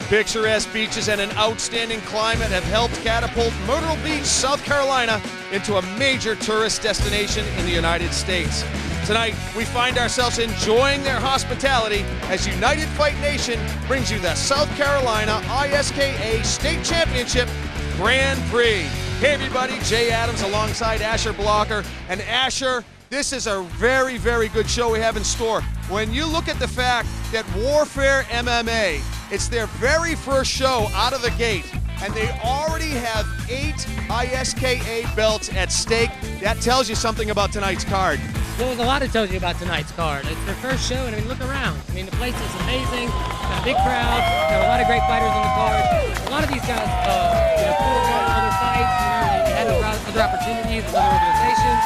Picturesque beaches and an outstanding climate have helped catapult Myrtle Beach, South Carolina into a major tourist destination in the United States. Tonight, we find ourselves enjoying their hospitality as United Fight Nation brings you the South Carolina ISKA State Championship Grand Prix. Hey everybody, Jay Adams alongside Asher Blocker. And Asher, this is a very, very good show we have in store. When you look at the fact that Warfare MMA, it's their very first show out of the gate, and they already have 8 ISKA belts at stake, that tells you something about tonight's card. Well, there's a lot that tells you about tonight's card. It's their first show, and I mean, look around. I mean, the place is amazing. Got a big crowd. Got a lot of great fighters on the card. A lot of these guys, pulled out other fights. They had other opportunities with other organizations.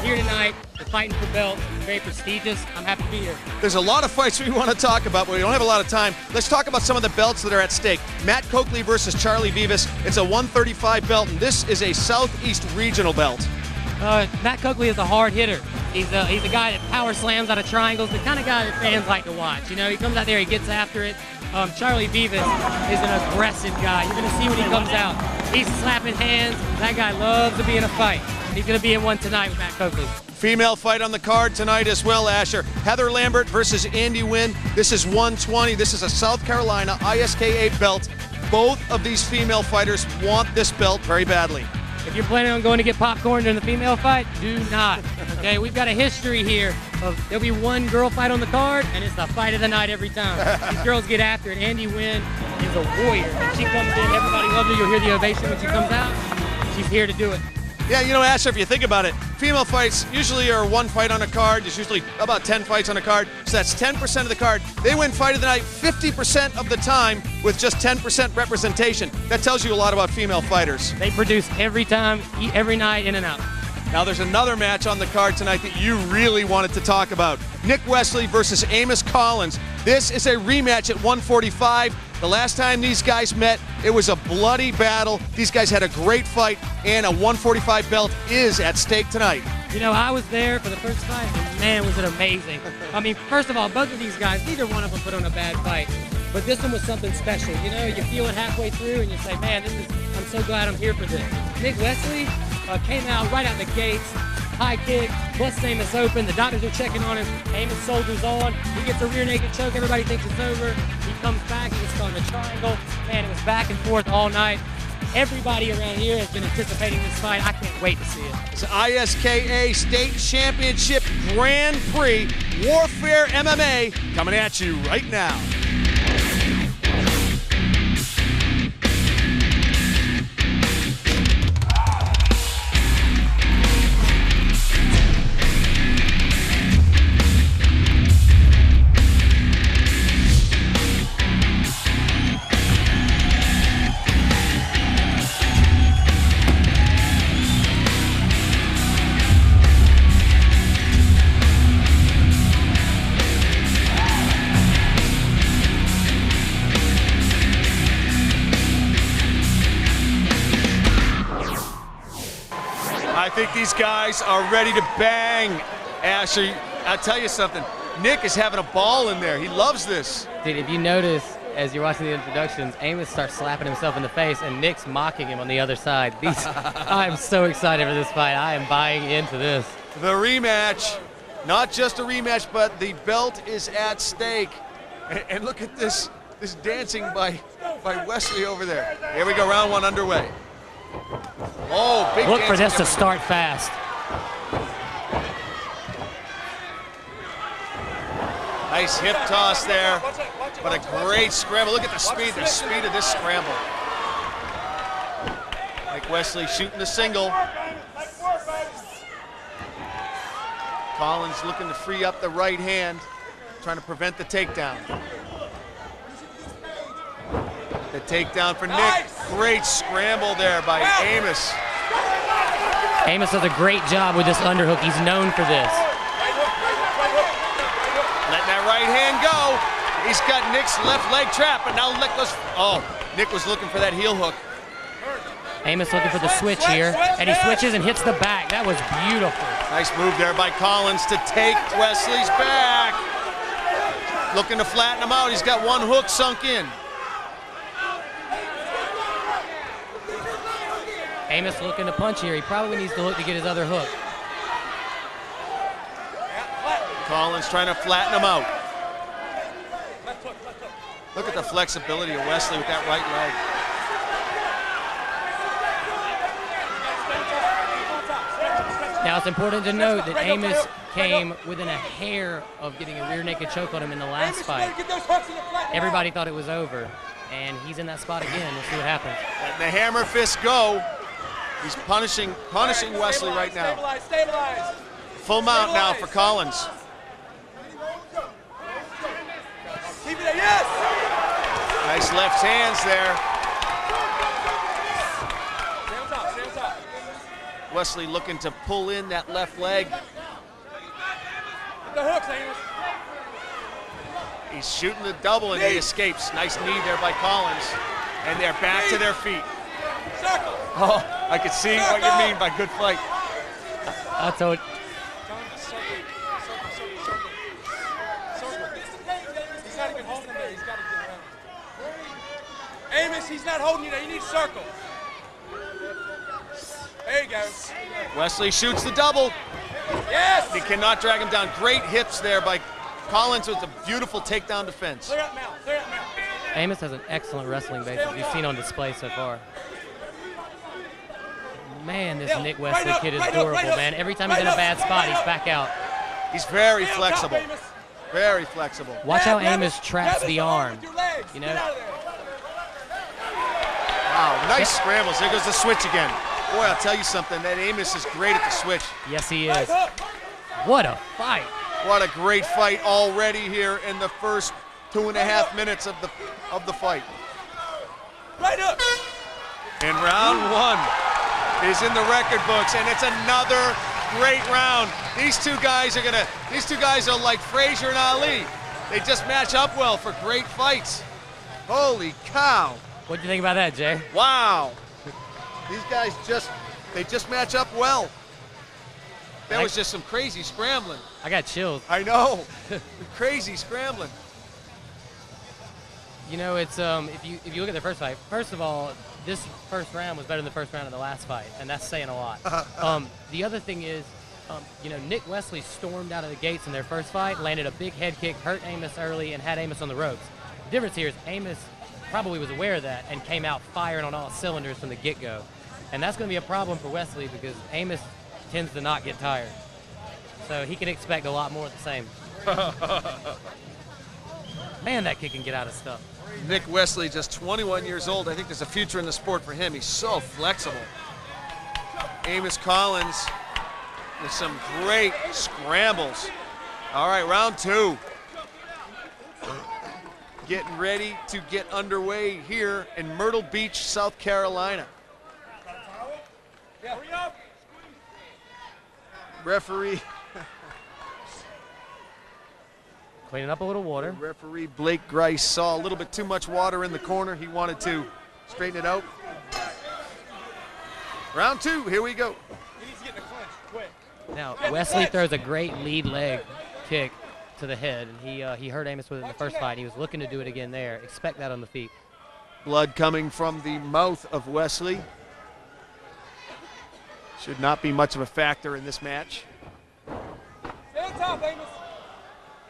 Here tonight, they're fighting for belts. Very prestigious. I'm happy to be here. There's a lot of fights we want to talk about, but we don't have a lot of time. Let's talk about some of the belts that are at stake. Matt Coakley versus Charlie Vivas. It's a 135 belt, and this is a Southeast Regional belt. Matt Coakley is a hard hitter. He's a guy that power slams out of triangles, the kind of guy that fans like to watch. You know, he comes out there, he gets after it. Charlie Vivas is an aggressive guy. You're going to see when he comes out. He's slapping hands. That guy loves to be in a fight. He's going to be in one tonight with Matt Coakley. Female fight on the card tonight as well, Asher. Heather Lambert versus Andy Wynn. This is 120. This is a South Carolina ISKA belt. Both of these female fighters want this belt very badly. If you're planning on going to get popcorn during the female fight, do not. Okay, we've got a history here of there'll be one girl fight on the card, and it's the fight of the night every time. These girls get after it. Andy Wynn is a warrior. When she comes in, everybody loves her. You'll hear the ovation when she comes out. She's here to do it. Yeah, you know, Asher, if you think about it, female fights usually are one fight on a card. There's usually about 10 fights on a card, so that's 10% of the card. They win fight of the night 50% of the time with just 10% representation. That tells you a lot about female fighters. They produce every time, every night, in and out. Now there's another match on the card tonight that you really wanted to talk about. Nick Wesley versus Amos Collins. This is a rematch at 145. The last time these guys met, it was a bloody battle. These guys had a great fight, and a 145 belt is at stake tonight. You know, I was there for the first fight, and man, was it amazing. I mean, first of all, both of these guys, neither one of them put on a bad fight. But this one was something special. You know, you feel it halfway through, and you say, man, I'm so glad I'm here for this. Nick Wesley came out right out the gates. High kick, busts Amos open, the doctors are checking on him, Amos soldiers on, he gets a rear naked choke, everybody thinks it's over, he comes back, he gets on the triangle, man, it was back and forth all night. Everybody around here has been anticipating this fight. I can't wait to see it. It's ISKA State Championship Grand Prix Warfare MMA coming at you right now. I think these guys are ready to bang. Asher, I'll tell you something. Nick is having a ball in there. He loves this. Dude, if you notice, as you're watching the introductions, Amos starts slapping himself in the face, and Nick's mocking him on the other side. I am so excited for this fight. I am buying into this. The rematch, not just a rematch, but the belt is at stake. And look at this dancing by Wesley over there. Here we go, round one underway. Oh, big look for this to start fast. Nice hip toss there, but a great scramble. Look at the speed of this scramble. Like Wesley shooting the single. Collins looking to free up the right hand, trying to prevent the takedown. The takedown for Nick. Great scramble there by Amos. Amos does a great job with this underhook. He's known for this. Letting that right hand go. He's got Nick's left leg trapped, but now Nick goes. Oh, Nick was looking for that heel hook. Amos looking for the switch here, and he switches and hits the back. That was beautiful. Nice move there by Collins to take Wesley's back. Looking to flatten him out. He's got one hook sunk in. Amos looking to punch here. He probably needs to look to get his other hook. Collins trying to flatten him out. Look at the flexibility of Wesley with that right leg. Now it's important to note that Amos came within a hair of getting a rear naked choke on him in the last fight. Everybody thought it was over, and he's in that spot again. We'll see what happens. Letting the hammer fist go. He's punishing Wesley right now. Full mount now for Collins. Nice left hands there. Wesley looking to pull in that left leg. He's shooting the double and he escapes. Nice knee there by Collins. And they're back to their feet. Oh, I could see what you mean by good fight. I told you. He's not even holding him there. He's got to get around. Amos, he's not holding you there. You need circle. There you go. Wesley shoots the double. Yes! He cannot drag him down. Great hips there by Collins with a beautiful takedown defense. Clear up mouth. Clear up mouth. Amos has an excellent wrestling base that we've seen on display so far. Man, this Nick Wesley kid is durable, man. Every time he's in a bad spot, he's back out. He's very flexible. Very flexible. Watch how Amos traps the arm. You know? Wow, nice scrambles. There goes the switch again. Boy, I'll tell you something, that Amos is great at the switch. Yes, he is. What a fight. What a great fight already here in the first 2.5 minutes of the fight. Right up. And round one is in the record books, and it's another great round. These two guys are like Frazier and Ali. They just match up well for great fights. Holy cow. What'd you think about that, Jay? Wow. These guys just match up well. There was just some crazy scrambling. I got chills. I know. Crazy scrambling. You know, it's if you look at the first fight, first of all, this first round was better than the first round of the last fight, and that's saying a lot. The other thing is, you know, Nick Wesley stormed out of the gates in their first fight, landed a big head kick, hurt Amos early, and had Amos on the ropes. The difference here is Amos probably was aware of that and came out firing on all cylinders from the get-go. And that's going to be a problem for Wesley because Amos tends to not get tired. So he can expect a lot more of the same. Man, that kid can get out of stuff. Nick Wesley, just 21 years old. I think there's a future in the sport for him. He's so flexible. Amos Collins with some great scrambles. All right, round two. Getting ready to get underway here in Myrtle Beach, South Carolina. Referee. Cleaning up a little water. Referee Blake Grice saw a little bit too much water in the corner. He wanted to straighten it out. Round two, here we go. He needs to get in the clinch, quick. Now, Wesley throws a great lead leg kick to the head, and he hurt Amos with it in the first fight. He was looking to do it again there. Expect that on the feet. Blood coming from the mouth of Wesley. Should not be much of a factor in this match. Stay on top, Amos.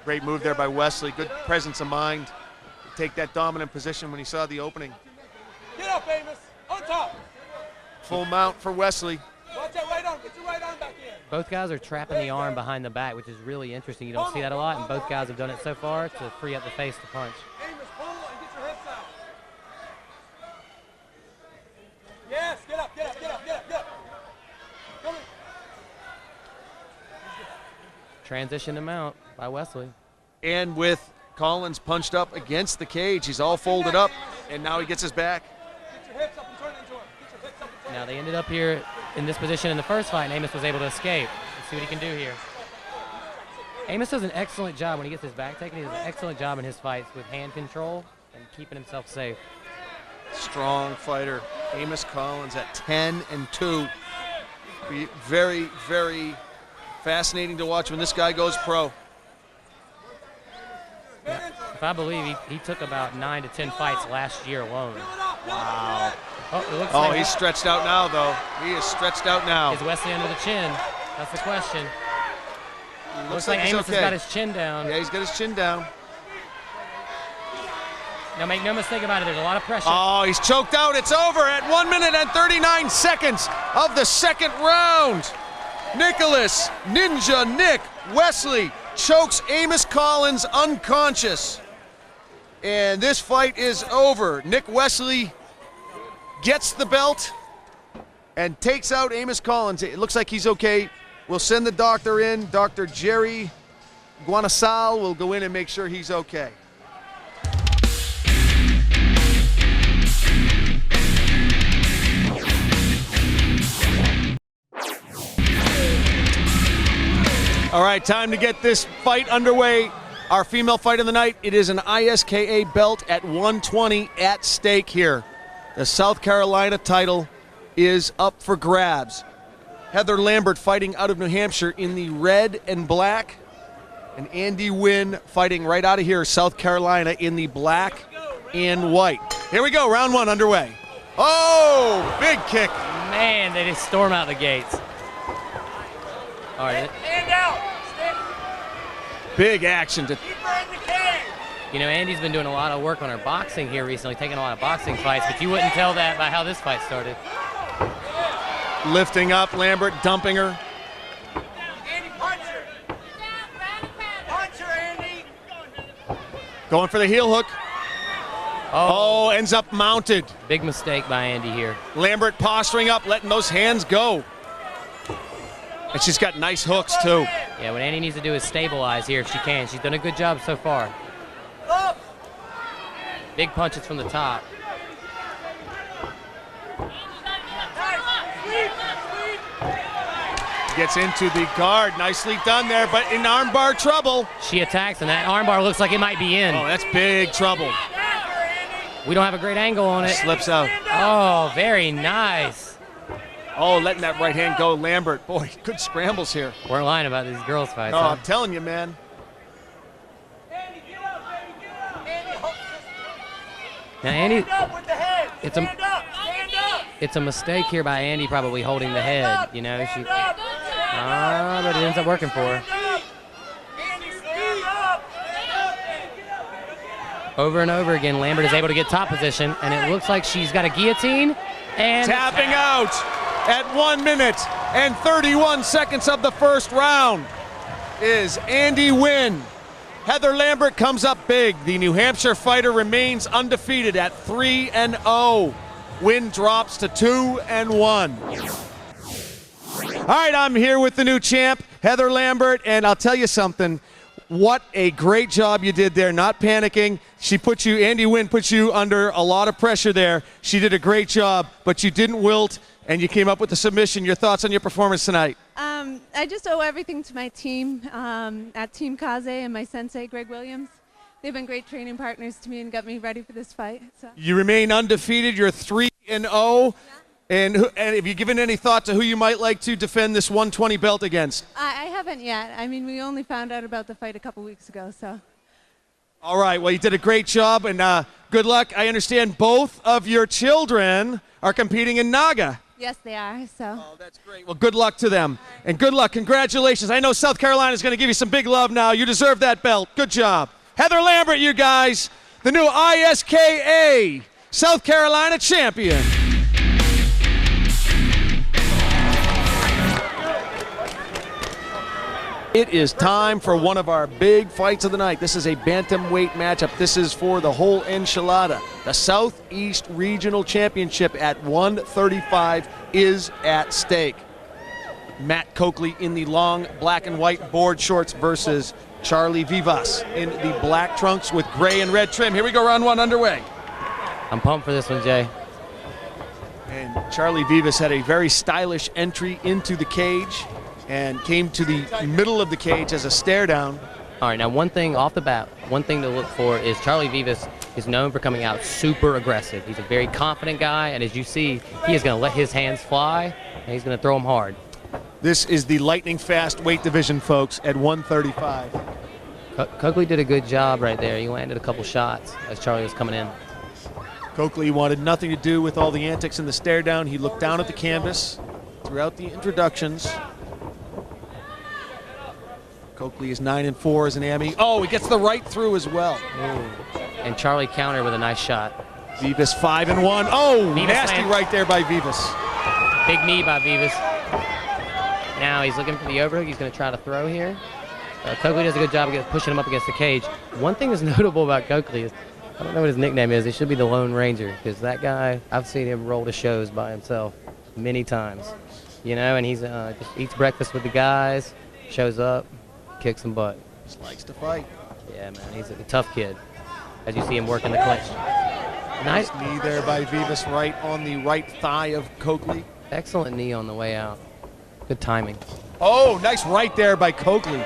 Great move there by Wesley. Good presence of mind to take that dominant position when he saw the opening. Get up, Amos. On top. Full mount for Wesley. Watch that right arm. Get your right arm back in. Both guys are trapping the arm behind the back, which is really interesting. You don't see that a lot, and both guys have done it so far to free up the face to punch. Amos, pull and get your hips out. Yes, get up, get up, get up, get up, get up. Come in. Transition to mount by Wesley. And with Collins punched up against the cage, he's all folded up, and now he gets his back. Get your hips up and turn into him. Get your hips up and turn. Now they ended up here in this position in the first fight, and Amos was able to escape. Let's see what he can do here. Amos does an excellent job when he gets his back taken. He does an excellent job in his fights with hand control and keeping himself safe. Strong fighter, Amos Collins at 10-2. Be very, very fascinating to watch when this guy goes pro. If I believe he took about 9 to 10 fights last year alone. Wow. Oh, it looks Oh, like he's stretched out now, though. He is stretched out now. Is Wesley under the chin? That's the question. Looks like he's Amos okay. has got his chin down. Yeah, he's got his chin down. Now, make no mistake about it, there's a lot of pressure. Oh, he's choked out. It's over at 1 minute and 39 seconds of the second round. Nicholas Ninja Nick Wesley chokes Amos Collins unconscious. And this fight is over. Nick Wesley gets the belt and takes out Amos Collins. It looks like he's okay. We'll send the doctor in. Dr. Jerry Guanasal will go in and make sure he's okay. All right, time to get this fight underway. Our female fight of the night, it is an ISKA belt at 120 at stake here. The South Carolina title is up for grabs. Heather Lambert fighting out of New Hampshire in the red and black. And Andy Wynn fighting right out of here, South Carolina, in the black and white. Here we go, round one underway. Oh, big kick. Man, they just storm out the gates. All right. Stand out. Big action. You know, Andy's been doing a lot of work on her boxing here recently, taking a lot of boxing fights, but you wouldn't tell that by how this fight started. Lifting up Lambert, dumping her. Andy, punch her. Punch her, Andy. Going for the heel hook. Oh, ends up mounted. Big mistake by Andy here. Lambert posturing up, letting those hands go. And she's got nice hooks, too. Yeah, what Andy needs to do is stabilize here if she can. She's done a good job so far. Big punches from the top. Gets into the guard. Nicely done there, but in armbar trouble. She attacks, and that armbar looks like it might be in. Oh, that's big trouble. We don't have a great angle on it. Slips out. Oh, very nice. Oh, letting that right hand go, Lambert. Boy, good scrambles here. We're lying about these girls' fights. Oh, Huh? I'm telling you, man. Now, Andy, it's Stand up. it's a mistake here by Andy probably holding the head. You know, she. But it ends up working for her. Over and over again, Lambert is able to get top position, and it looks like she's got a guillotine. And Tapping out at 1 minute and 31 seconds of the first round is Andy Wynn. Heather Lambert comes up big. The New Hampshire fighter remains undefeated at 3-0. Wynn drops to 2-1. All right, I'm here with the new champ, Heather Lambert, and I'll tell you something. What a great job you did there, not panicking. Andy Wynn put you under a lot of pressure there. She did a great job, but you didn't wilt, and you came up with the submission. Your thoughts on your performance tonight? I just owe everything to my team at Team Kaze and my sensei, Greg Williams. They've been great training partners to me and got me ready for this fight. So. You remain undefeated. You're 3-0. Yeah. And have you given any thought to who you might like to defend this 120 belt against? I haven't yet. I mean, we only found out about the fight a couple weeks ago, so. All right, well, you did a great job, and good luck. I understand both of your children are competing in Naga. Yes, they are, so. Oh, that's great. Well, good luck to them. And good luck. Congratulations. I know South Carolina is going to give you some big love now. You deserve that belt. Good job. Heather Lambert, you guys, the new ISKA South Carolina champion. It is time for one of our big fights of the night. This is a bantamweight matchup. This is for the whole enchilada. The Southeast Regional Championship at 135 is at stake. Matt Coakley in the long black and white board shorts versus Charlie Vivas in the black trunks with gray and red trim. Here we go, round one underway. I'm pumped for this one, Jay. And Charlie Vivas had a very stylish entry into the cage and came to the middle of the cage as a stare down. All right, now one thing off the bat, one thing to look for is Charlie Vivas is known for coming out super aggressive. He's a very confident guy, and as you see, he is going to let his hands fly, and he's going to throw them hard. This is the lightning fast weight division, folks, at 135. Coakley did a good job right there. He landed a couple shots as Charlie was coming in. Coakley wanted nothing to do with all the antics and the stare down. He looked down at the canvas throughout the introductions. Coakley is 9-4 as an AME. Oh, he gets the right through as well. Ooh. And Charlie countered with a nice shot. Vivas 5-1. Oh, Vivas nasty land. right there by Vivas. Big knee by Vivas. Now he's looking for the overhook. He's going to try to throw here. Coakley does a good job of pushing him up against the cage. One thing that's notable about Coakley is, I don't know what his nickname is. It should be the Lone Ranger, because that guy, I've seen him roll to shows by himself many times. You know, and he's just eats breakfast with the guys, shows up, kicks some butt. Just likes to fight. Yeah, man, he's a tough kid, as you see him working the clinch. Nice knee there by Vivas, right on the right thigh of Coakley. Excellent knee on the way out. Good timing. Oh, nice right there by Coakley.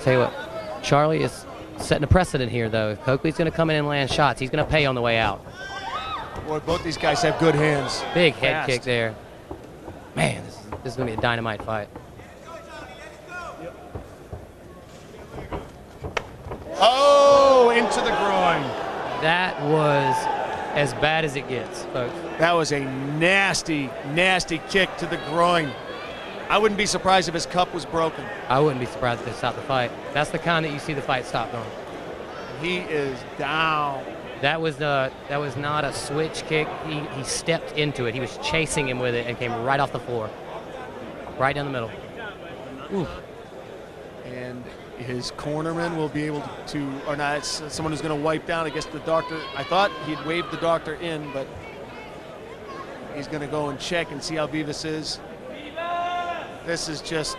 Tell you what, Charlie is setting a precedent here, though. If Coakley's going to come in and land shots, he's going to pay on the way out. Boy, both these guys have good hands. Big head Fast. kick there. Man, this is going to be a dynamite fight. Oh, into the groin. That was as bad as it gets, folks. That was a nasty, nasty kick to the groin. I wouldn't be surprised if his cup was broken. I wouldn't be surprised if they stopped the fight. That's the kind that you see the fight stopped on. He is down. That was not a switch kick. He stepped into it. He was chasing him with it and came right off the floor. Right down the middle. Ooh. And his cornerman will be able to, or not, it's someone who's going to wipe down. I guess the doctor, I thought he'd waved the doctor in, but he's going to go and check and see how Vivas is. This is just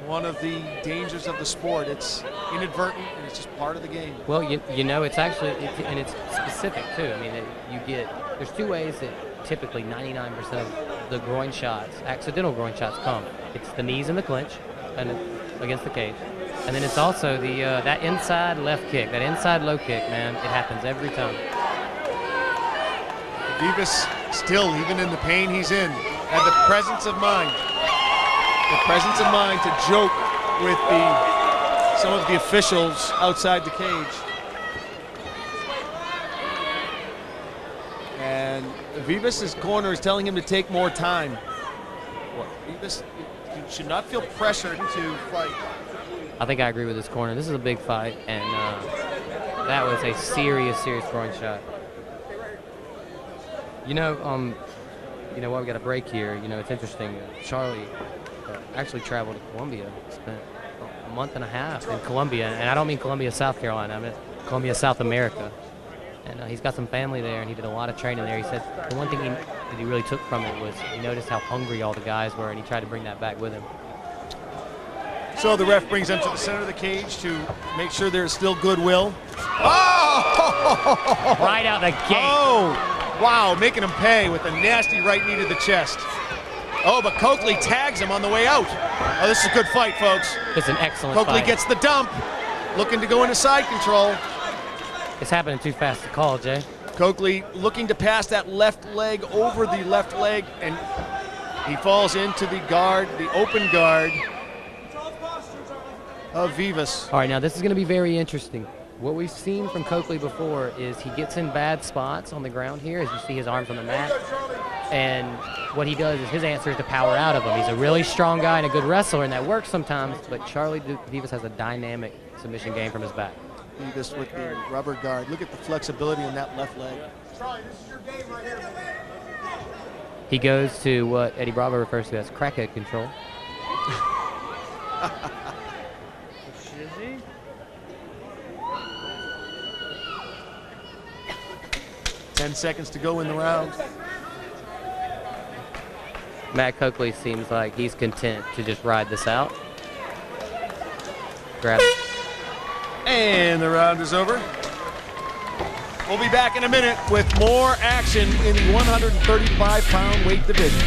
one of the dangers of the sport. It's inadvertent, and it's just part of the game. Well, you know, it's actually, and it's specific, too. I mean, there's two ways that typically 99% of the groin shots, accidental groin shots, come. It's the knees in the clinch and against the cage. And then it's also the that inside left kick, that inside low kick, man. It happens every time. Vivas still, even in the pain he's in, had the presence of mind. The presence of mind to joke with some of the officials outside the cage. And Vivas' corner is telling him to take more time. Well, Vivas should not feel pressured to fight. I think I agree with this corner. This is a big fight, and that was a serious groin shot. You know what? We got a break here. You know, it's interesting. Charlie actually traveled to Columbia, spent a month and a half in Columbia, and I don't mean Columbia, South Carolina. I mean Columbia, South America. And he's got some family there, and he did a lot of training there. He said the one thing that he really took from it was he noticed how hungry all the guys were, and he tried to bring that back with him. So the ref brings them to the center of the cage to make sure there's still goodwill. Oh! Right out the gate. Oh, wow, making him pay with a nasty right knee to the chest. Oh, but Coakley tags him on the way out. Oh, this is a good fight, folks. It's an excellent Coakley fight. gets the dump, looking to go into side control. It's happening too fast to call, Jay. Coakley looking to pass that left leg over the left leg, and he falls into the guard, the open guard of Vivas. All right, now this is going to be very interesting. What we've seen from Coakley before is he gets in bad spots on the ground here, as you see his arms on the mat. And what he does is his answer is to power out of him. He's a really strong guy and a good wrestler, and that works sometimes, but Charlie Vivas has a dynamic submission game from his back. Vivas with the rubber guard. Look at the flexibility in that left leg. He goes to what Eddie Bravo refers to as crackhead control. 10 seconds to go in the round. Matt Coakley seems like he's content to just ride this out. Grab it. And the round is over. We'll be back in a minute with more action in the 135-pound weight division.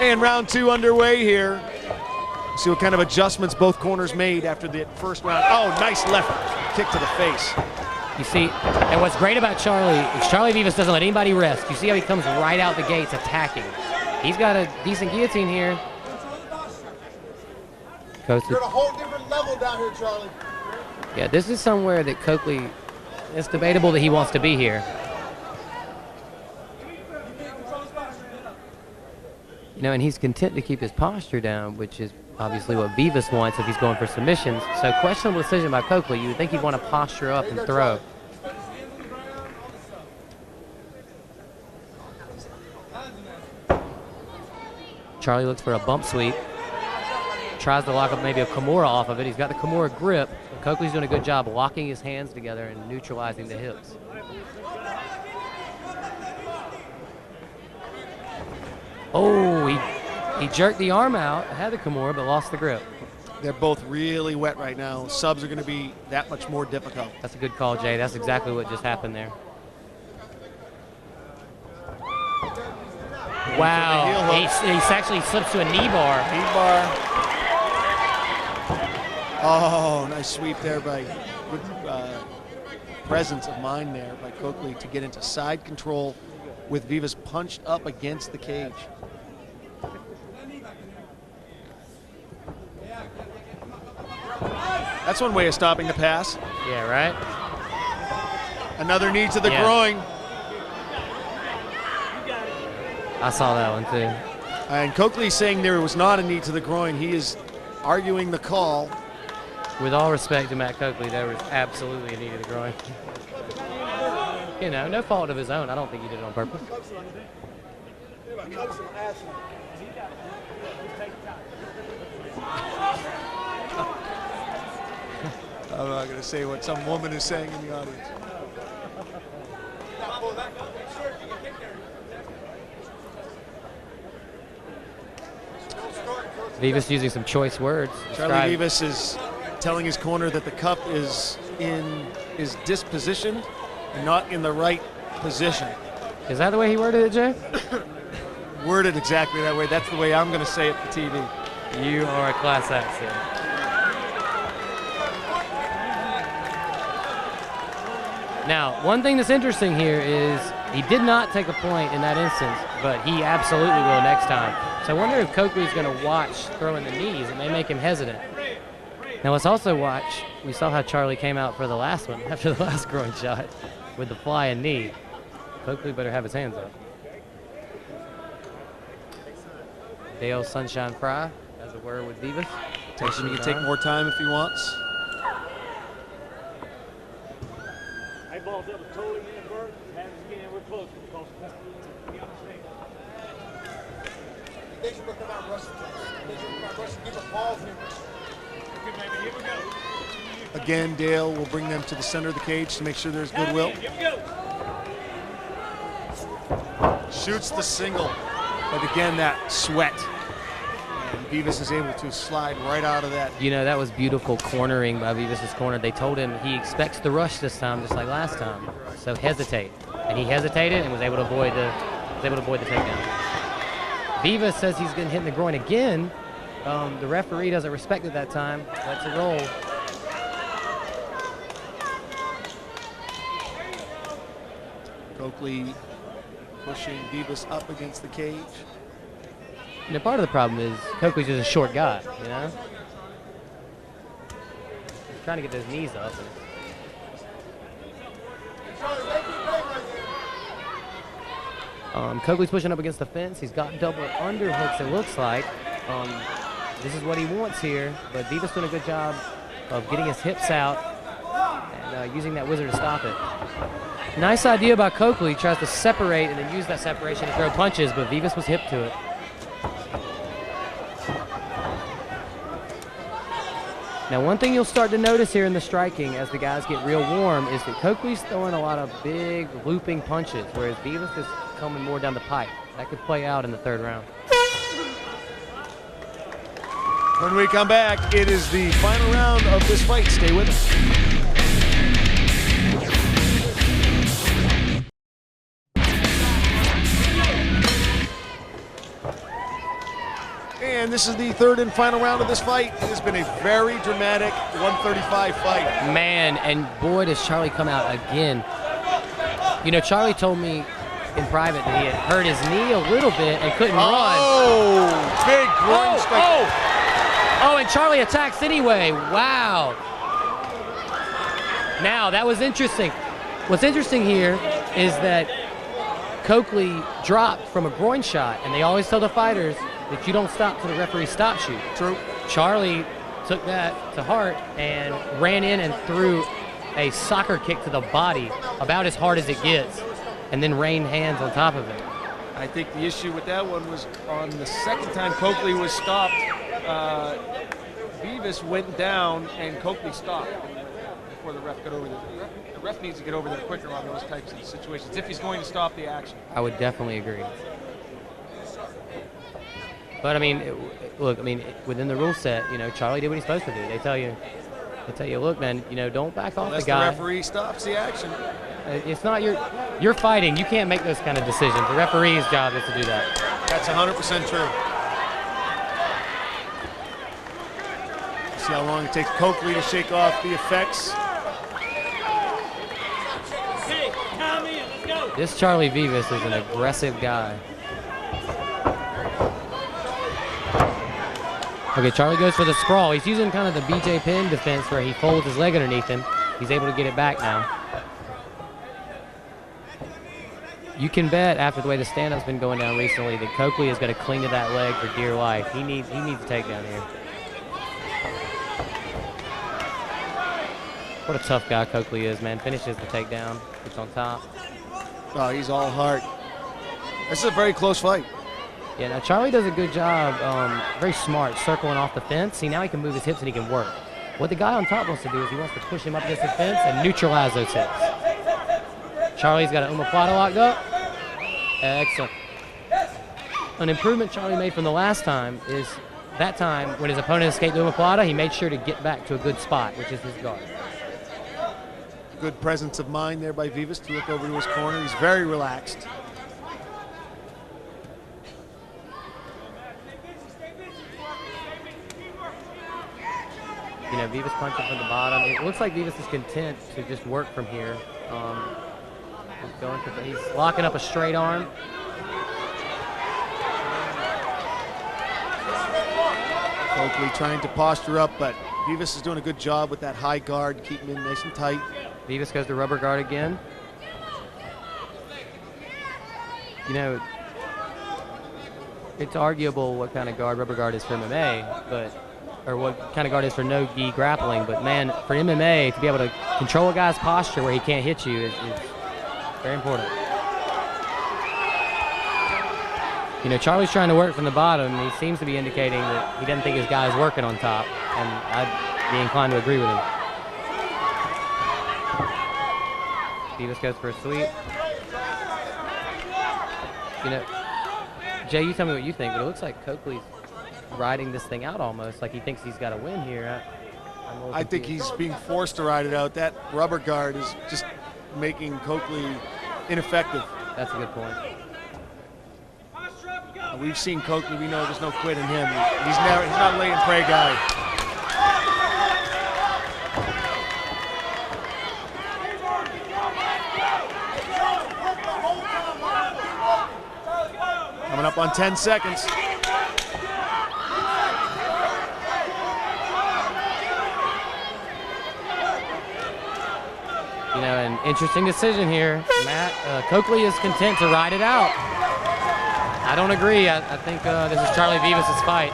And round two underway here. See what kind of adjustments both corners made after the first round. Oh, nice left kick to the face. You see, and what's great about Charlie is Charlie Vivas doesn't let anybody rest. You see how he comes right out the gates attacking. He's got a decent guillotine here. You're at a whole different level down here, Charlie. Yeah, this is somewhere that Coakley, it's debatable that he wants to be here. You know, and he's content to keep his posture down, which is obviously what Vivas wants if he's going for submissions. So questionable decision by Coakley. You would think he'd want to posture up and throw. Charlie looks for a bump sweep. Tries to lock up maybe a Kimura off of it. He's got the Kimura grip. Coakley's doing a good job locking his hands together and neutralizing the hips. Oh, he jerked the arm out, had the Kimura, but lost the grip. They're both really wet right now. Subs are going to be that much more difficult. That's a good call, Jay. That's exactly what just happened there. Wow, he actually slips to a knee bar. Knee bar. Oh, nice sweep there by good presence of mind there by Coakley to get into side control with Vivas punched up against the cage. That's one way of stopping the pass. Yeah, right? Another knee to the groin. I saw that one too. And Coakley saying there was not a knee to the groin. He is arguing the call. With all respect to Matt Coakley, there was absolutely a knee to the groin. You know, no fault of his own. I don't think he did it on purpose. I'm not going to say what some woman is saying in the audience. Vivas using some choice words. Charlie Vivas is telling his corner that the cup is dispositioned and not in the right position. Is that the way he worded it, Jay? Worded exactly that way. That's the way I'm going to say it for TV. You are a class act, sir. Now, one thing that's interesting here is he did not take a point in that instance, but he absolutely will next time. So I wonder if Coakley's going to watch throwing the knees. It may make him hesitant. Now let's also watch. We saw how Charlie came out for the last one, after the last groin shot, with the flying knee. Coakley better have his hands up. Dale Sunshine Fry has a word with Vivas. He can take more time if he wants. Ball's up totally invert. Hands again, we're close. We understand. They should look about Russell. Give a pause here. Okay, baby, here we go. Again, Dale will bring them to the center of the cage to make sure there's goodwill. Here we go. Shoots the single, but again, that sweat. And Vivas is able to slide right out of that. You know, that was beautiful cornering by Vivas' corner. They told him he expects the rush this time, just like last time. So hesitate. And he hesitated and was able to avoid the takedown. Vivas says he's getting hit in the groin again. The referee doesn't respect it that time. Lets it roll. Coakley pushing Vivas up against the cage. You know, part of the problem is Coakley's just a short guy, you know? He's trying to get those knees up. Coakley's pushing up against the fence. He's got double underhooks, it looks like. This is what he wants here, but Vivas doing a good job of getting his hips out and using that whizzer to stop it. Nice idea by Coakley. He tries to separate and then use that separation to throw punches, but Vivas was hip to it. Now, one thing you'll start to notice here in the striking as the guys get real warm is that Coakley's throwing a lot of big looping punches, whereas Vivas is coming more down the pipe. That could play out in the third round. When we come back, it is the final round of this fight. Stay with us. And this is the third and final round of this fight. It has been a very dramatic 135 fight. Man, and boy, does Charlie come out again. You know, Charlie told me in private that he had hurt his knee a little bit and couldn't run. Oh, big groin strike. Oh, and Charlie attacks anyway. Wow. Now, that was interesting. What's interesting here is that Coakley dropped from a groin shot, and they always tell the fighters that you don't stop till the referee stops you. True. Charlie took that to heart and ran in and threw a soccer kick to the body, about as hard as it gets, and then rained hands on top of it. I think the issue with that one was on the second time Coakley was stopped, Vivas went down and Coakley stopped before the ref got over there. The ref needs to get over there quicker on those types of situations if he's going to stop the action. I would definitely agree. But I mean, look, I mean, within the rule set, you know, Charlie did what he's supposed to do. They tell you, look, man, you know, don't back off Unless the guy. the referee stops the action. It's not you're fighting. You can't make those kind of decisions. The referee's job is to do that. That's 100% true. See how long it takes Coakley to shake off the effects. Okay, time in. Let's go. This Charlie Vivas is an aggressive guy. Okay, Charlie goes for the sprawl. He's using kind of the BJ Penn defense where he folds his leg underneath him. He's able to get it back now. You can bet, after the way the stand-up's been going down recently, that Coakley is going to cling to that leg for dear life. He needs a takedown here. What a tough guy Coakley is, man. Finishes the takedown, gets on top. Oh, he's all heart. This is a very close fight. Yeah, now Charlie does a good job, very smart, circling off the fence. See, now he can move his hips and he can work. What the guy on top wants to do is he wants to push him up against the fence and neutralize those hips. Charlie's got an Plato locked up. Excellent. An improvement Charlie made from the last time is that time when his opponent escaped the Plato, he made sure to get back to a good spot, which is his guard. Good presence of mind there by Vivas to look over to his corner. He's very relaxed. You know, Vivas punching from the bottom. It looks like Vivas is content to just work from here. He's locking up a straight arm. Coakley trying to posture up, but Vivas is doing a good job with that high guard, keeping him nice and tight. Vivas goes to rubber guard again. You know, it's arguable what kind of guard rubber guard is for MMA, or what kind of guard is for no-gi grappling, but man, for MMA, to be able to control a guy's posture where he can't hit you is very important. You know, Charlie's trying to work from the bottom. He seems to be indicating that he doesn't think his guy's working on top, and I'd be inclined to agree with him. Vivas goes for a sweep. You know, Jay, you tell me what you think, but it looks like Coakley's riding this thing out almost, like he thinks he's got to win here. I think he's being forced to ride it out. That rubber guard is just making Coakley ineffective. That's a good point. We've seen Coakley. We know there's no quit in him. He's not a lay and pray guy. Coming up on 10 seconds. You know, an interesting decision here. Matt, Coakley is content to ride it out. I don't agree. I think this is Charlie Vivas' fight.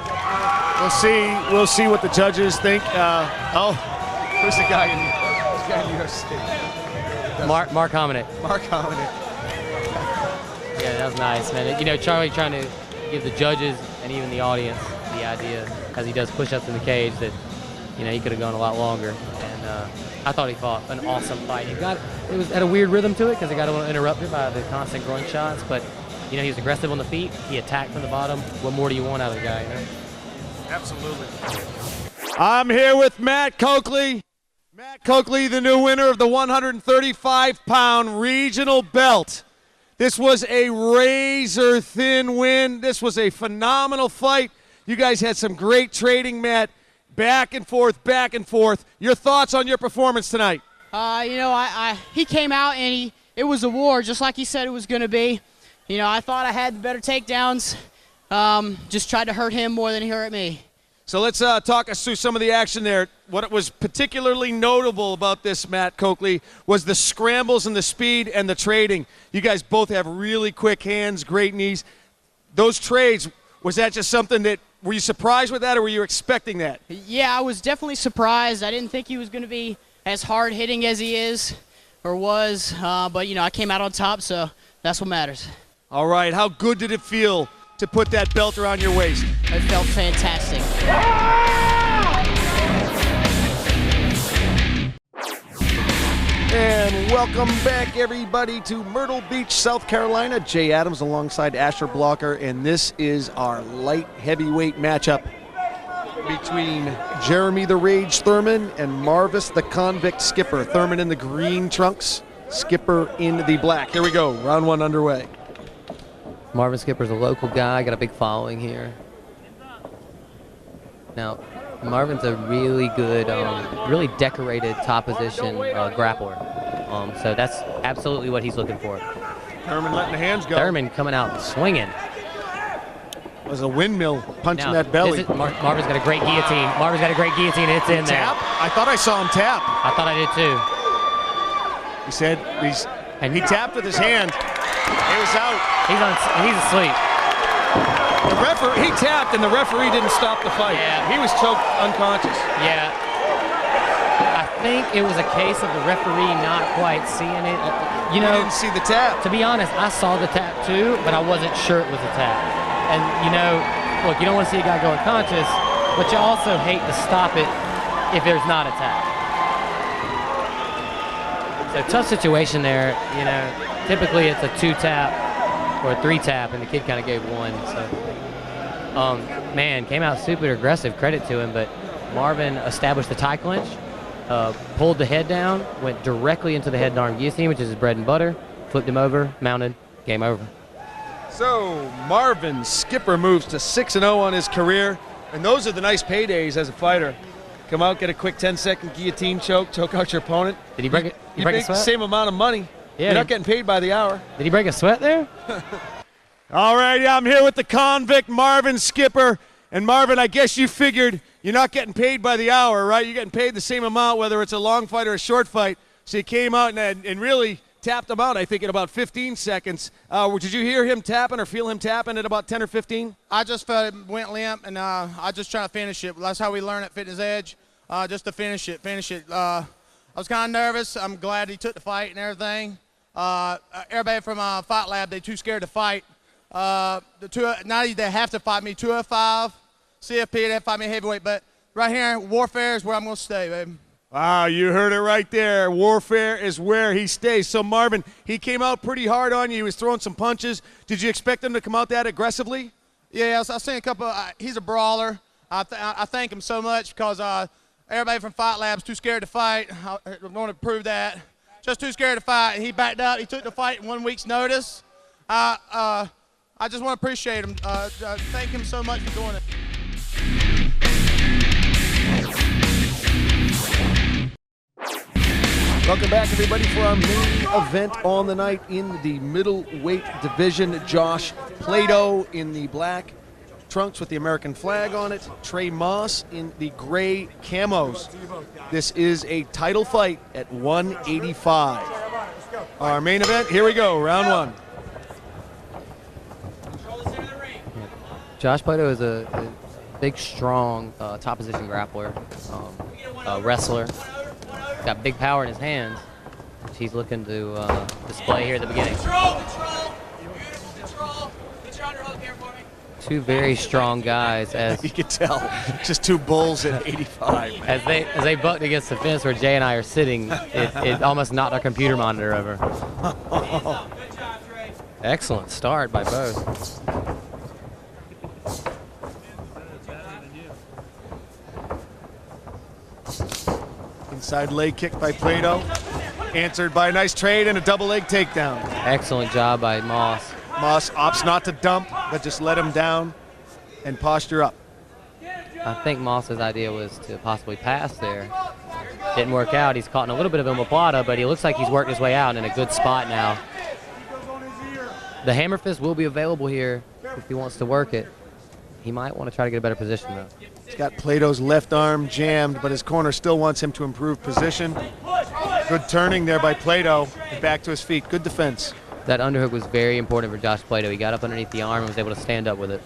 We'll see what the judges think. Who's the guy in UFC? Mark Hominick. Mark Hominick. Yeah, that was nice, man. You know, Charlie trying to give the judges and even the audience the idea, as he does push-ups in the cage, that, you know, he could have gone a lot longer. And I thought he fought an awesome fight. It had a weird rhythm to it because it got a little interrupted by the constant groin shots, but you know, he was aggressive on the feet. He attacked from the bottom. What more do you want out of the guy? You know? Absolutely. I'm here with Matt Coakley. Matt Coakley, the new winner of the 135-pound regional belt. This was a razor-thin win. This was a phenomenal fight. You guys had some great trading, Matt. Back and forth, back and forth. Your thoughts on your performance tonight? You know, he came out and it was a war, just like he said it was going to be. You know, I thought I had the better takedowns. Just tried to hurt him more than he hurt me. So let's talk us through some of the action there. what was particularly notable about this, Matt Coakley, was the scrambles and the speed and the trading. You guys both have really quick hands, great knees. Those trades, was that just something that, were you surprised with that, or were you expecting that? Yeah, I was definitely surprised. I didn't think he was going to be as hard hitting as he is or was, but, you know, I came out on top, so that's what matters. All right, how good did it feel to put that belt around your waist? It felt fantastic. And welcome back, everybody, to Myrtle Beach, South Carolina. Jay Adams alongside Asher Blocker, and this is our light heavyweight matchup between Jeremy the Rage Thurman and Marvis the Convict Skipper. Thurman in the green trunks, Skipper in the black. Here we go, round one underway. Marvin Skipper's a local guy, got a big following here. Now, Marvin's a really good, really decorated top position grappler. So that's absolutely what he's looking for. Thurman letting the hands go. Thurman coming out and swinging. It was a windmill punching Now, that belly. Marvin's got a great guillotine. Marvin's got a great guillotine. It's in there. Tap? I thought I saw him tap. I thought I did too. He said he tapped with his hand. It was out. He's asleep. The referee, he tapped, and the referee didn't stop the fight. Yeah. He was choked unconscious. Yeah. I think it was a case of the referee not quite seeing it. You know, didn't see the tap. To be honest, I saw the tap too, but I wasn't sure it was a tap. And you know, look, you don't want to see a guy go unconscious, but you also hate to stop it if there's not a tap. So tough situation there. You know, typically it's a 2-tap or a 3-tap, and the kid kind of gave 1. So, man, came out super aggressive. Credit to him, but Marvin established the tie clinch, pulled the head down, went directly into the head and arm guillotine, which is his bread and butter, flipped him over, mounted, game over. So Marvin Skipper moves to 6-0 on his career, and those are the nice paydays as a fighter. Come out, get a quick 10-second guillotine choke out your opponent. Did he break it? You make the same amount of money. Yeah, You're not getting paid by the hour. Did he break a sweat there? All right, I'm here with the convict, Marvin Skipper. And Marvin, I guess you figured you're not getting paid by the hour, right? You're getting paid the same amount, whether it's a long fight or a short fight. So you came out and really tapped him out, I think, in about 15 seconds. Did you hear him tapping or feel him tapping at about 10 or 15? I just felt it went limp, and I just trying to finish it. That's how we learn at Fitness Edge, just to finish it. I was kind of nervous. I'm glad he took the fight and everything. Everybody from Fight Lab, they too scared to fight. Now they have to fight me 205, CFP, they have to fight me heavyweight, but right here, Warfare is where I'm going to stay, baby. Wow, you heard it right there. Warfare is where he stays. So Marvin, he came out pretty hard on you. He was throwing some punches. Did you expect him to come out that aggressively? Yeah, I've seen a couple. He's a brawler. I thank him so much because everybody from Fight Lab's too scared to fight. I want to prove that. Just too scared to fight. He backed up. He took the fight in 1 week's notice. I just want to appreciate him. Thank him so much for doing it. Welcome back, everybody, for our main event on the night in the middleweight division. Josh Plato in the black trunks with the American flag on it. Trey Moss in the gray camos. This is a title fight at 185. Our main event, here we go, round one. Josh Plato is a big, strong top position grappler, wrestler. Got big power in his hands, which he's looking to display here at the beginning. Control. Get your underhook here for me. Two very strong guys, as You can tell, just two bulls at 85. as they bucked against the fence where Jay and I are sitting. It almost knocked our computer monitor over. Good job, Trey. Excellent start by both. Inside leg kick by Plato, answered by a nice trade and a double leg takedown. Excellent job by Moss. Moss opts not to dump, but just let him down and posture up. I think Moss's idea was to possibly pass there. Didn't work out. He's caught in a little bit of omoplata, but he looks like he's worked his way out in a good spot now. The hammer fist will be available here if he wants to work it. he might want to try to get a better position, though. He's got Plato's left arm jammed, but his corner still wants him to improve position. Good turning there by Plato, and back to his feet. Good defense. That underhook was very important for Josh Plato. He got up underneath the arm and was able to stand up with it.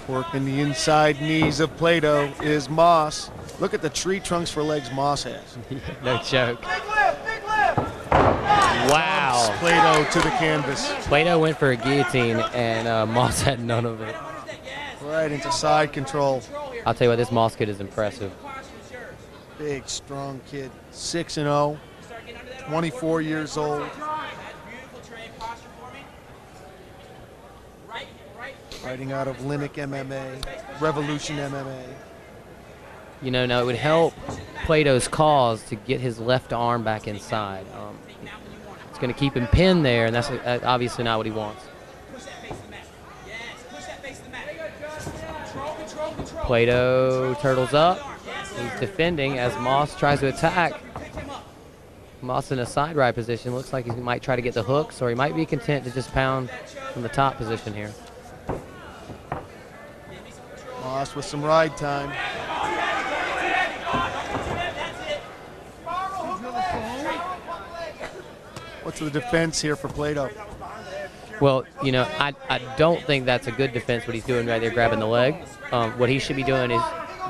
Working the inside knees of Plato is Moss. Look at the tree trunks for legs Moss has. No joke. Wow. Plato to the canvas. Plato went for a guillotine, and Moss had none of it. Right into side control. I'll tell you what, this Moss kid is impressive. Big, strong kid. 6-0. 24 years old. Fighting out of Linux MMA, Revolution MMA. You know, now it would help Plato's cause to get his left arm back inside. It's going to keep him pinned there, and that's obviously not what he wants. Plato turtles up. He's defending as Moss tries to attack. Moss in a side right position. Looks like he might try to get the hooks, or he might be content to just pound from the top position here. Moss with some ride time. What's the defense here for Plato? Well, you know, I don't think that's a good defense, what he's doing right there, grabbing the leg. What he should be doing is,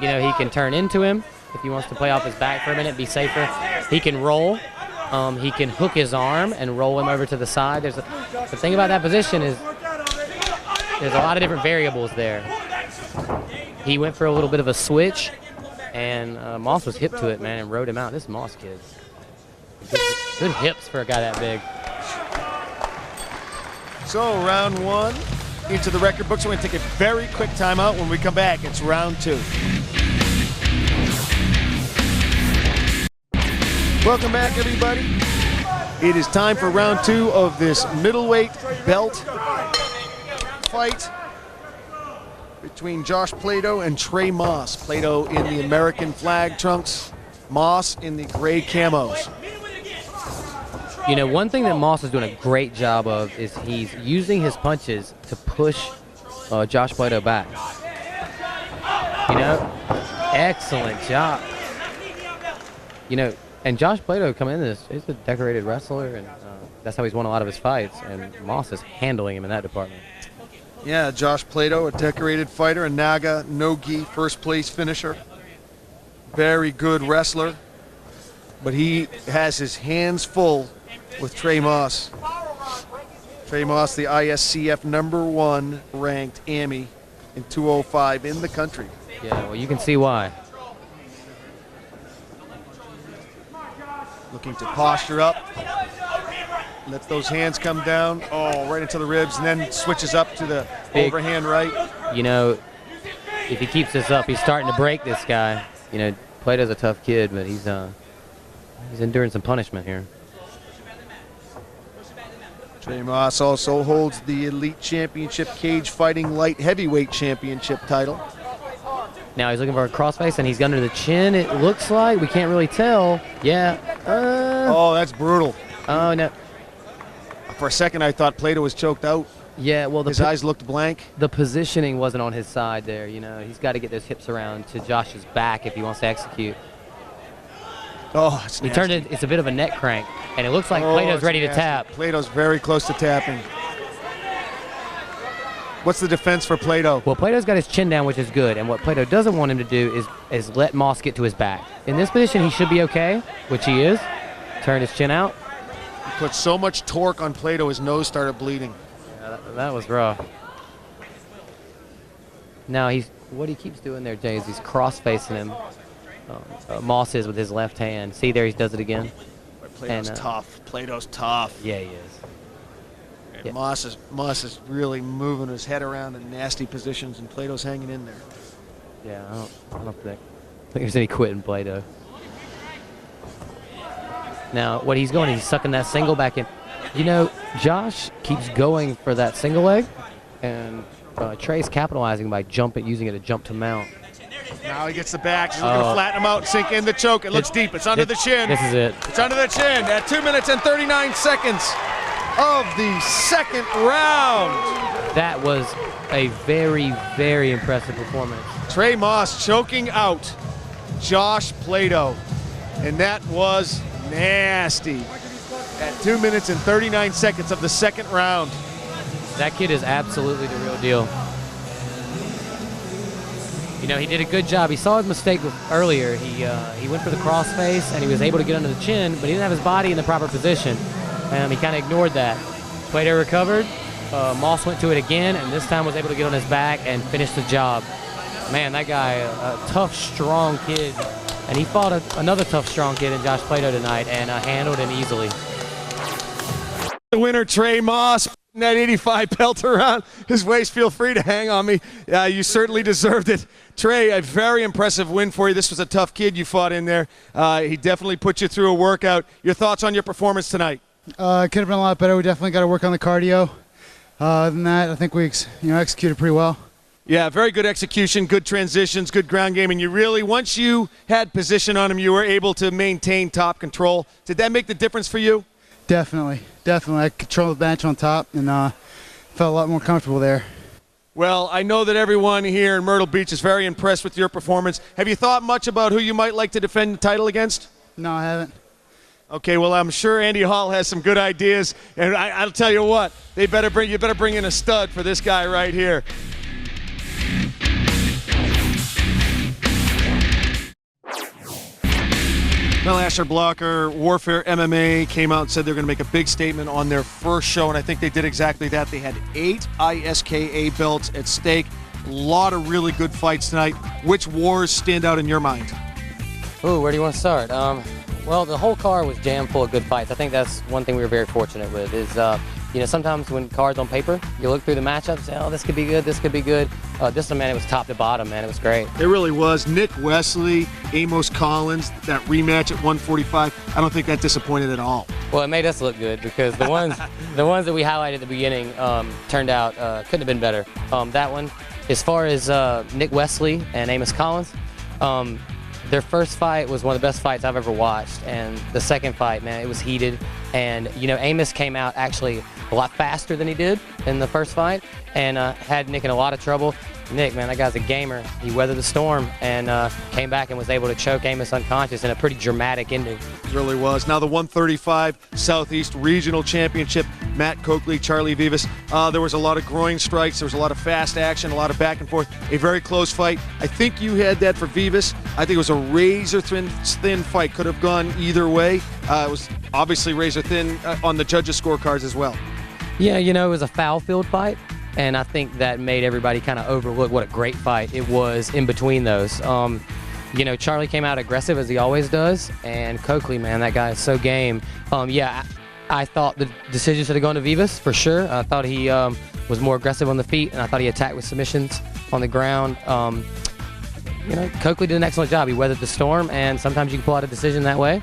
you know, he can turn into him if he wants to play off his back for a minute, be safer. He can roll. He can hook his arm and roll him over to the side. The thing about that position is there's a lot of different variables there. He went for a little bit of a switch, and Moss was hip to it, man, and rode him out. This Moss kid. Good hips for a guy that big. So round one into the record books. We're going to take a very quick timeout. When we come back, it's round two. Welcome back, everybody. It is time for round two of this middleweight belt fight between Josh Plato and Trey Moss. Plato in the American flag trunks, Moss in the gray camos. You know, one thing that Moss is doing a great job of is he's using his punches to push Josh Plato back. You know, excellent job. You know, and Josh Plato coming into this, he's a decorated wrestler, and that's how he's won a lot of his fights, and Moss is handling him in that department. Yeah, Josh Plato, a decorated fighter, a Naga no-gi first place finisher. Very good wrestler, but he has his hands full with Trey Moss. Trey Moss, the ISCF #1 ranked AMI in 205 in the country. Yeah, well, you can see why. Looking to posture up. Let those hands come down. Oh, right into the ribs, and then switches up to the overhand right. You know, if he keeps this up, he's starting to break this guy. You know, Plato's a tough kid, but he's enduring some punishment here. Trey Moss also holds the Elite Championship Cage Fighting Light Heavyweight Championship title. Now he's looking for a crossface, and he's under the chin, it looks like. We can't really tell. Yeah. Oh, that's brutal. Oh, no. For a second, I thought Plato was choked out. Yeah, well, his eyes looked blank. The positioning wasn't on his side there, you know. He's got to get those hips around to Josh's back if he wants to execute. Oh, it's nasty. He turned it, it's a bit of a neck crank, and it looks like Plato's ready to tap. Plato's very close to tapping. What's the defense for Plato? Well, Plato's got his chin down, which is good, and what Plato doesn't want him to do is let Moss get to his back. In this position, he should be okay, which he is. Turn his chin out. He put so much torque on Plato, his nose started bleeding. Yeah, that was rough. Now, what he keeps doing there, Jay, is he's cross-facing him. Moss is with his left hand. See there, he does it again. Plato's tough. Plato's tough. Yeah, he is. Yeah. Moss is really moving his head around in nasty positions, and Plato's hanging in there. Yeah, I don't think there's any quit in Plato. Now, what he's going, he's sucking that single back in. You know, Josh keeps going for that single leg, and Trey's capitalizing by using it to jump to mount. Now he gets the back. He's looking to flatten him out, sink in the choke. It looks deep. It's under the chin. This is it. It's under the chin at 2 minutes and 39 seconds. of the second round. That was a very, very impressive performance. Trey Moss choking out Josh Plato, and that was nasty at 2 minutes and 39 seconds of the second round. That kid is absolutely the real deal. You know, he did a good job. He saw his mistake earlier. He went for the crossface, and he was able to get under the chin, but he didn't have his body in the proper position. He kind of ignored that. Plato recovered. Moss went to it again, and this time was able to get on his back and finish the job. Man, that guy, a tough, strong kid. And he fought another tough, strong kid in Josh Plato tonight and handled him easily. The winner, Trey Moss, putting that 85 belt around his waist. Feel free to hang on me. You certainly deserved it. Trey, a very impressive win for you. This was a tough kid you fought in there. He definitely put you through a workout. Your thoughts on your performance tonight? It could have been a lot better. We definitely got to work on the cardio. Other than that, I think we executed pretty well. Yeah, very good execution, good transitions, good ground game, and you really, once you had position on him, you were able to maintain top control. Did that make the difference for you? Definitely. I controlled the bench on top and felt a lot more comfortable there. Well, I know that everyone here in Myrtle Beach is very impressed with your performance. Have you thought much about who you might like to defend the title against? No, I haven't. Okay, well, I'm sure Andy Hall has some good ideas, and I'll tell you what, you better bring in a stud for this guy right here. Well, Asher Blocker, Warfare MMA came out and said they're going to make a big statement on their first show, and I think they did exactly that. They had 8 ISKA belts at stake. A lot of really good fights tonight. Which wars stand out in your mind? Ooh, where do you want to start? Well, the whole card was jammed full of good fights. I think that's one thing we were very fortunate with is, sometimes when cards on paper, you look through the matchups, say, oh, this could be good, this could be good. This one, man, it was top to bottom, man. It was great. It really was. Nick Wesley, Amos Collins, that rematch at 145, I don't think that disappointed at all. Well, it made us look good because the ones that we highlighted at the beginning turned out couldn't have been better. That one, as far as Nick Wesley and Amos Collins, their first fight was one of the best fights I've ever watched, and the second fight, man, it was heated. And Amos came out actually a lot faster than he did in the first fight, and had Nick in a lot of trouble. Nick, man, that guy's a gamer. He weathered the storm and came back and was able to choke Amos unconscious in a pretty dramatic ending. It really was. Now the 135 Southeast Regional Championship, Matt Coakley, Charlie Vivas. There was a lot of groin strikes. There was a lot of fast action, a lot of back and forth. A very close fight. I think you had that for Vivas. I think it was a razor-thin fight. Could have gone either way. It was obviously razor-thin on the judges' scorecards as well. Yeah, it was a foul-filled fight. And I think that made everybody kind of overlook what a great fight it was in between those. Charlie came out aggressive as he always does, and Coakley, man, that guy is so game. I thought the decision should have gone to Vivas for sure. I thought he was more aggressive on the feet, and I thought he attacked with submissions on the ground. Coakley did an excellent job. He weathered the storm, and sometimes you can pull out a decision that way.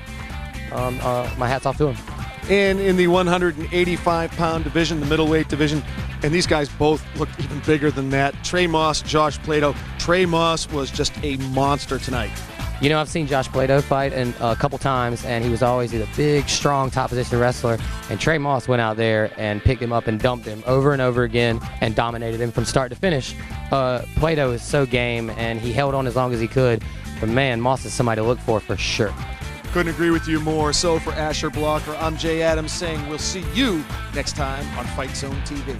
My hat's off to him. And in the 185-pound division, the middleweight division, and these guys both looked even bigger than that. Trey Moss, Josh Plato. Trey Moss was just a monster tonight. I've seen Josh Plato fight a couple times, and he was always a big, strong, top-position wrestler. And Trey Moss went out there and picked him up and dumped him over and over again and dominated him from start to finish. Plato is so game, and he held on as long as he could. But, man, Moss is somebody to look for sure. Couldn't agree with you more. So for Asher Blocker, I'm Jay Adams saying we'll see you next time on Fight Zone TV.